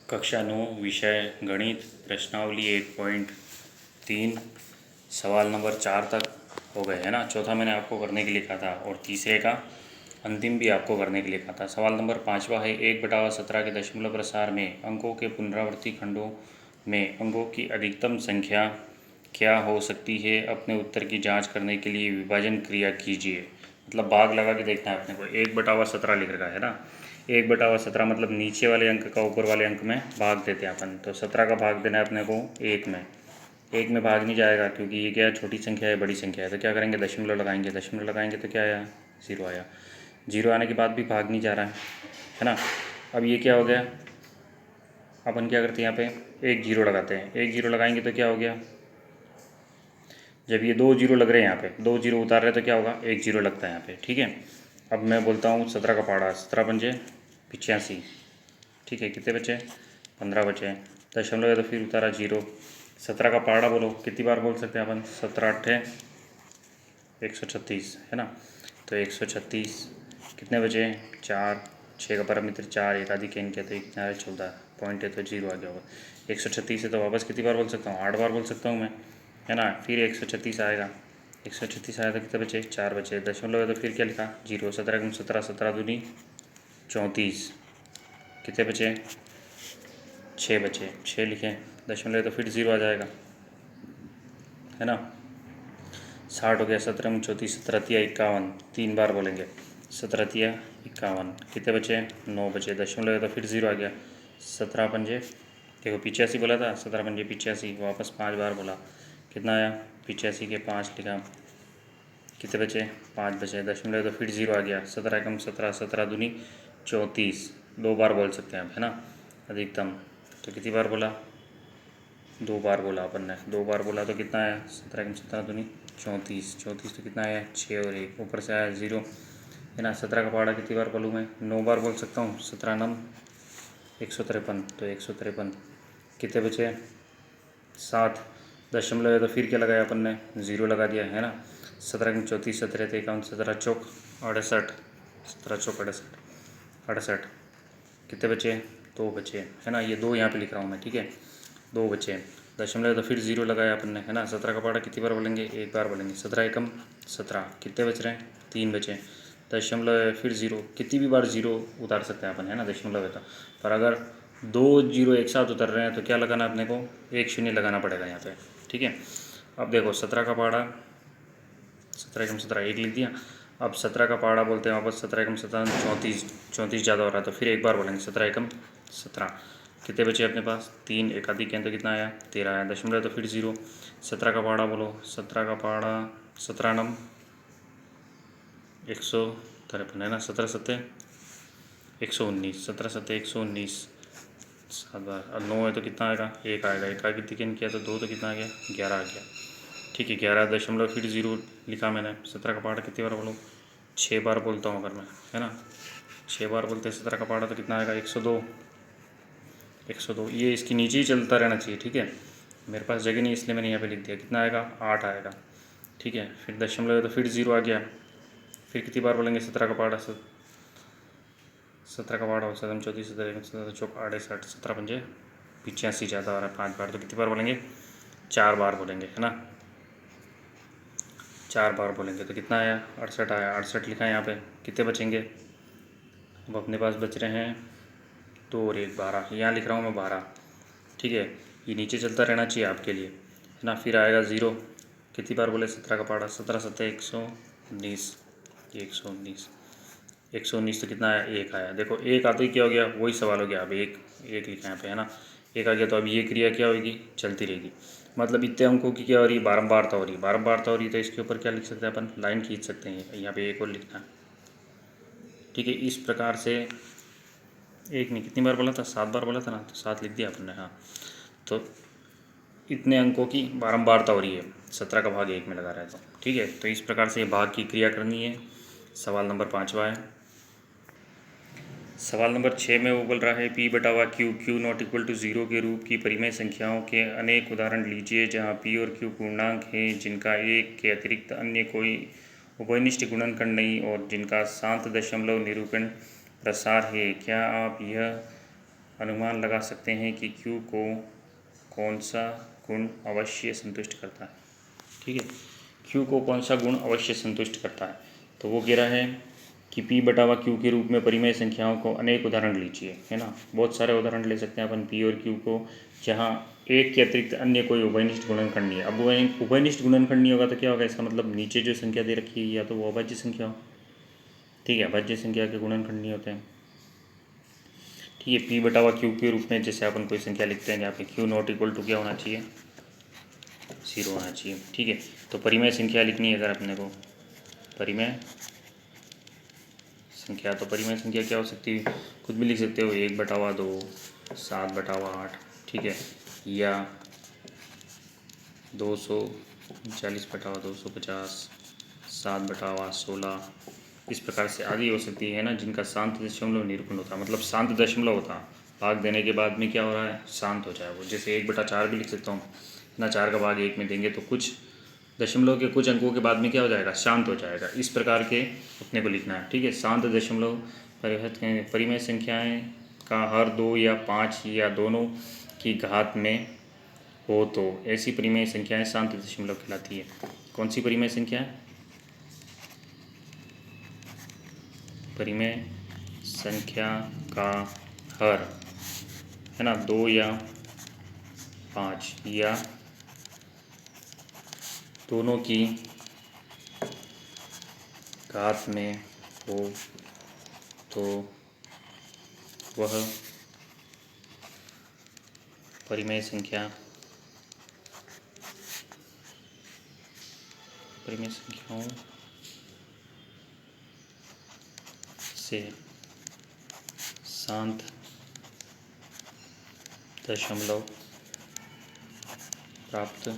कक्षा 9 विषय गणित प्रश्नावली 1.3 सवाल नंबर 4 तक हो गए है ना। चौथा मैंने आपको करने के लिए कहा था और तीसरे का अंतिम भी आपको करने के लिए कहा था। सवाल नंबर 5वां है 1/17 के दशमलव प्रसार में अंकों के पुनरावर्ती खंडों में अंकों की अधिकतम संख्या क्या हो सकती है। अपने उत्तर की जांच करने के लिए विभाजन क्रिया कीजिए। मतलब भाग लगा के देखना है अपने को। 1/17 लिख रखा है ना। 1/17 मतलब नीचे वाले अंक का ऊपर वाले अंक में भाग देते हैं अपन। तो 17 का भाग देना है अपने को 1 में। 1 में भाग नहीं जाएगा क्योंकि ये क्या है, छोटी संख्या है बड़ी संख्या है। तो क्या करेंगे, दशमलव लगाएंगे। दशमलव लगाएंगे तो क्या आया, 0 आया। 0 आने के बाद भी भाग नहीं जा रहा है ना। अब ये क्या हो गया, अपन क्या करते हैं यहाँ पे 1 0 लगाते हैं। 1 0 लगाएंगे तो क्या हो गया, जब ये 2 0 लग रहे हैं यहाँ पे, 2 0 उतार रहे हैं तो क्या होगा, 1 0 लगता है यहाँ पे। ठीक है, अब मैं बोलता हूँ 17 का पहाड़ा। 17 पंजे 85। ठीक है, कितने बचे, 15 बचे। दशमलव है तो फिर उतारा 0। 17 का पहाड़ा बोलो, कितनी बार बोल सकते हैं अपन, 17 8 136 है ना। तो 136 कितने बचे, 4। 6 का पैरामीटर 4, एक आधी कैन किया तो कितना है, 14 पॉइंट है तो 0 आ गया होगा। 136 है तो वापस कितनी बार बोल सकता हूँ, 8 बार बोल सकता हूँ मैं, है ना। फिर 136 आएगा। 136 आया तो कितने बचे, 4 बचे। दशमलव है तो फिर क्या लिखा, 0। 17 गुण 17, 17 दूनी 34। कितने बचे, 6 बचे। 6 लिखे, दशमलव है तो फिर 0 आ जाएगा, है ना। 60 हो गया। 17 में 34, 17 तिया 51, 3 बार बोलेंगे। 17 तिया 51, कितने बचे, 9 बचे। दशमलव है तो फिर 0 आ गया। 17 पंजे देखो 85 बोला था, 17 पंजे 85, वापस 5 बार बोला, कितना आया, 85 के 5 लिखा, कितने बचे, 5 बचे। दशमलव है तो फिर 0 आ गया। 17 कम 17, 17 दूनी 34, 2 बार बोल सकते हैं आप, है ना, अधिकतम। तो कितनी बार बोला, 2 बार बोला अपन ने। 2 बार बोला तो कितना आया, 17 कम 17 दूनी 34, 34 तो कितना आया, 6 और 1, ऊपर से आया 0, है ना। 17 का पहाड़ा कितनी बार बोलूँ मैं, 9 बार बोल सकता हूँ। 17 नम 153, तो 153, कितने बचे, 7। दशमलव है तो फिर क्या लगाया अपन ने, 0 लगा दिया, है ना। 17 कम 34, 17 तो 51, 17 चौक 68, 17 चौक 68, 68, कितने बचे, 2 बचे, है ना। ये 2 यहाँ पे लिख रहा हूँ मैं, ठीक है, 2 बचे। दशमलव तो फिर 0 लगाया अपन ने, है ना। 17 का पहाड़ा कितनी बार बोलेंगे, 1 बार बोलेंगे। 17 एकम 17, कितने बच रहे हैं, 3 बचे। दशमलव है फिर 0, कितनी भी बार 0 उतार सकते हैं अपन, है ना, दशमलव है तो। पर अगर 2 0 एक साथ उतर रहे हैं तो क्या लगाना अपने को, 1 0 लगाना पड़ेगा यहाँ पे, ठीक है। अब देखो 17 का पहाड़ा, 17 एकम 17, 1 लिख दिया। अब 17 का पहाड़ा बोलते हैं वापस। 17 एकम 17, 34, 34 ज़्यादा हो रहा है तो फिर 1 बार बोलेंगे। 17 एकम 17, कितने बचे अपने पास, 3, एक आधी के अंदर कितना आया, 13 आया। दशमलव तो फिर 0। 17 का पहाड़ा बोलो, 17 का पहाड़ा 17 नम 153, है ना। 17 सत्ते 119, 17 सत्ते 119, 7 बार। अब 9 है तो कितना आएगा, 1 आएगा। 1 आगे तिकन किया तो 2 तो कितना आ गया, 11 आ गया, ठीक है। 11 दशमलव फिर 0 लिखा मैंने। 17 का पहाड़ा कितनी बार बोलूँ, 6 बार बोलता हूँ अगर मैं, है ना। 6 बार बोलते हैं 17 का पहाड़ा तो कितना आएगा, 102, 102। ये इसके नीचे ही चलता रहना चाहिए, ठीक है। मेरे पास जगह नहीं इसलिए मैंने यहाँ पे लिख दिया। कितना आएगा, 8 आएगा, ठीक है। फिर दशमलव है तो फिर 0 आ गया। फिर कितनी बार बोलेंगे 17 का पहाड़ा, 17 का पहाड़ा 17 34, 17 चौक 68, 17 पंजे 85, ज़्यादा आ रहा है 5 बार। तो कितनी बार बोलेंगे, 4 बार बोलेंगे, है ना। 4 बार बोलेंगे तो कितना आया, 68 आया। 68 लिखा है यहाँ पे। कितने बचेंगे, अब अपने पास बच रहे हैं 2 और 1, 12। यहाँ लिख रहा हूँ मैं 12, ठीक है। ये नीचे चलता रहना चाहिए आपके लिए, है ना। फिर आएगा 0, कितनी बार बोले 17 का पहाड़ा, 17 सत्ते 119, 119, 119 तो कितना आया, 1 आया। देखो 1 आते ही क्या हो गया, वही सवाल हो गया। अब 1 1 लिखा यहाँ पे, है ना। 1 आ गया तो अब ये क्रिया क्या होगी, चलती रहेगी। मतलब इतने अंकों की क्या हो रही है, बारंबारता हो रही है। बारंबारता हो रही है तो इसके ऊपर क्या लिख सकते हैं अपन, लाइन खींच सकते हैं। यहाँ पे 1 और लिखना, ठीक है। इस प्रकार से 1 नहीं, कितनी बार बोला था, 7 बार बोला था ना, तो 7 लिख दिया अपन ने, हाँ। तो इतने अंकों की बारंबारता हो रही है, 17 का भाग 1 में लगा रहा है तो, ठीक है। तो इस प्रकार से भाग की क्रिया करनी है। सवाल नंबर 5वां है। सवाल नंबर 6 में वो बोल रहा है P/Q Q not equal to 0 के रूप की परिमेय संख्याओं के अनेक उदाहरण लीजिए जहां P और Q पूर्णांक हैं जिनका एक के अतिरिक्त अन्य कोई उभयनिष्ठ गुणनखंड नहीं और जिनका शांत दशमलव निरूपण प्रसार है। क्या आप यह अनुमान लगा सकते हैं कि Q को कौन सा गुण अवश्य संतुष्ट करता है। ठीक है, Q को कौन सा गुण अवश्य संतुष्ट करता है, तो वो कह रहा है कि P/Q के रूप में परिमेय संख्याओं को अनेक उदाहरण लीजिए, है ना। बहुत सारे उदाहरण ले सकते हैं अपन P और Q को, जहाँ एक के अतिरिक्त अन्य कोई उभयनिष्ठ गुणनखंड नहीं है। अब वो उभयनिष्ठ गुणनखंड नहीं होगा तो क्या होगा, इसका मतलब नीचे जो संख्या दे रखी है या तो वो अभाज्य संख्या हो। ठीक है, अभाज्य संख्या के गुणनखंड नहीं होते हैं। ठीक है, P/Q के रूप में जैसे अपन कोई संख्या लिखते हैं जहाँ पे Q नॉट इक्वल टू क्या होना चाहिए, 0 होना चाहिए। ठीक है, तो परिमेय संख्या लिखनी है अगर अपने को, परिमेय संख्या, तो परिमेय संख्या क्या हो सकती है, खुद भी लिख सकते हो, 1/2, 7/8, ठीक है, या 240/250, 7/16, इस प्रकार से आदि हो सकती है ना, जिनका शांत दशमलव निरूपण होता है, मतलब शांत दशमलव होता है, भाग देने के बाद में क्या हो रहा है, शांत हो जाए वो। जैसे 1/4 भी लिख सकता हूँ ना, 4 का भाग 1 में देंगे तो कुछ दशमलव के कुछ अंकों के बाद में क्या हो जाएगा, शांत हो जाएगा। इस प्रकार के अपने को लिखना है। ठीक है, शांत दशमलव परिमेय संख्याएं का हर 2 या 5 या दोनों की घात में हो तो ऐसी परिमेय संख्याएं शांत दशमलव कहलाती है। कौन सी परिमेय संख्या है, परिमेय संख्या का हर, है ना, 2 या 5 या दोनों की घात में हो तो वह परिमेय संख्याओं से शांत दशमलव प्राप्त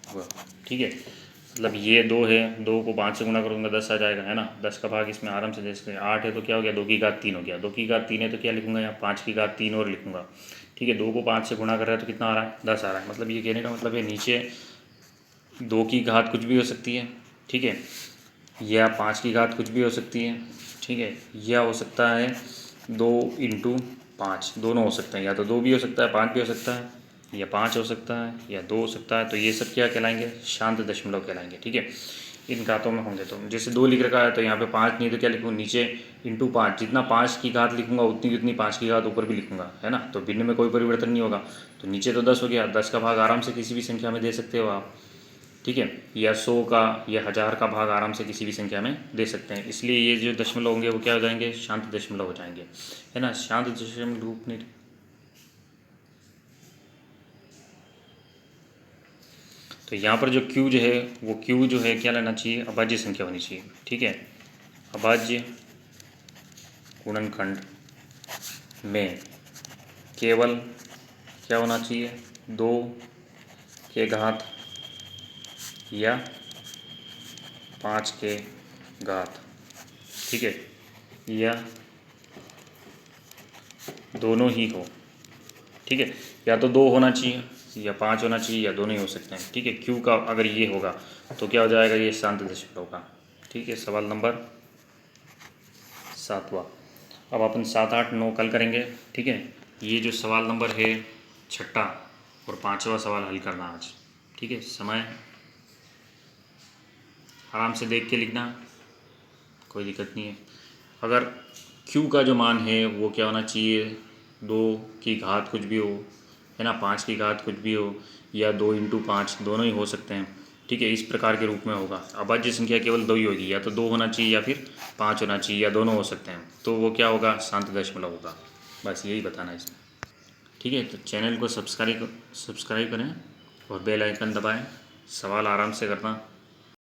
हुआ। ठीक है, मतलब ये 2 है, 2 को 5 से गुना करूँगा 10 आ जाएगा, है ना। 10 का भाग इसमें आराम से दे सकते हैं। 8 है तो क्या हो गया, 2 की घात 3 हो गया। 2 की घात 3 है तो क्या लिखूंगा यहाँ, 5 की घात 3 और लिखूंगा। ठीक है, 2 को 5 से गुणा कर रहा है तो कितना आ रहा है, 10 आ रहा है। मतलब ये कहने का मतलब है नीचे 2 की घात कुछ भी हो सकती है, ठीक है, या 5 की घात कुछ भी हो सकती है, ठीक है, या हो सकता है 2 × 5, दोनों हो सकते हैं, या तो 2 भी हो सकता है, 5 भी हो सकता है, या 5 हो सकता है, या 2 हो सकता है। तो ये सब क्या कहलाएंगे, शांत दशमलव कहलाएंगे। ठीक है, इन घातों में होंगे तो जैसे 2 लिख रखा है तो यहाँ पे 5 नहीं तो क्या लिखूँ, नीचे × 5, जितना 5 की घात लिखूंगा उतनी उतनी 5 की घात ऊपर भी लिखूंगा, है ना। तो भिन्न में कोई परिवर्तन नहीं होगा। तो नीचे तो 10 हो गया, 10 का भाग आराम से किसी भी संख्या में दे सकते हो आप, ठीक है, या 100 का या 1000 का भाग आराम से किसी भी संख्या में दे सकते हैं। इसलिए ये जो दशमलव होंगे वो क्या हो जाएंगे, शांत दशमलव हो जाएंगे, है ना। शांत दशमलव रूप में तो यहाँ पर जो Q जो है वो Q जो है क्या लेना चाहिए, अभाज्य संख्या होनी चाहिए। ठीक है, अभाज्य गुणनखंड में केवल क्या होना चाहिए, 2 के घात या 5 के घात, ठीक है, या दोनों ही हो। ठीक है, या तो 2 होना चाहिए या 5 होना चाहिए या दोनों ही हो सकते हैं। ठीक है, Q का अगर ये होगा तो क्या हो जाएगा, ये शांत दशमलव का। ठीक है, सवाल नंबर 7वां। अब अपन 7, 8, 9 कल करेंगे। ठीक है, ये जो सवाल नंबर है 6ठा और 5वां सवाल हल करना आज। ठीक है, समय आराम से देख के लिखना, कोई दिक्कत नहीं है। अगर Q का जो मान है वो क्या होना चाहिए, 2 की घात कुछ भी हो, है ना, 5 की घात कुछ भी हो, या 2 × 5 दोनों ही हो सकते हैं। ठीक है, इस प्रकार के रूप में होगा। अभाज्य संख्या केवल 2 ही होगी, या तो 2 होना चाहिए या फिर 5 होना चाहिए, या दोनों हो सकते हैं। तो वो क्या होगा, शांत दशमलव होगा। बस यही बताना है इसमें। ठीक है, तो चैनल को सब्सक्राइब करें और बेल आइकन दबाएं। सवाल आराम से करना।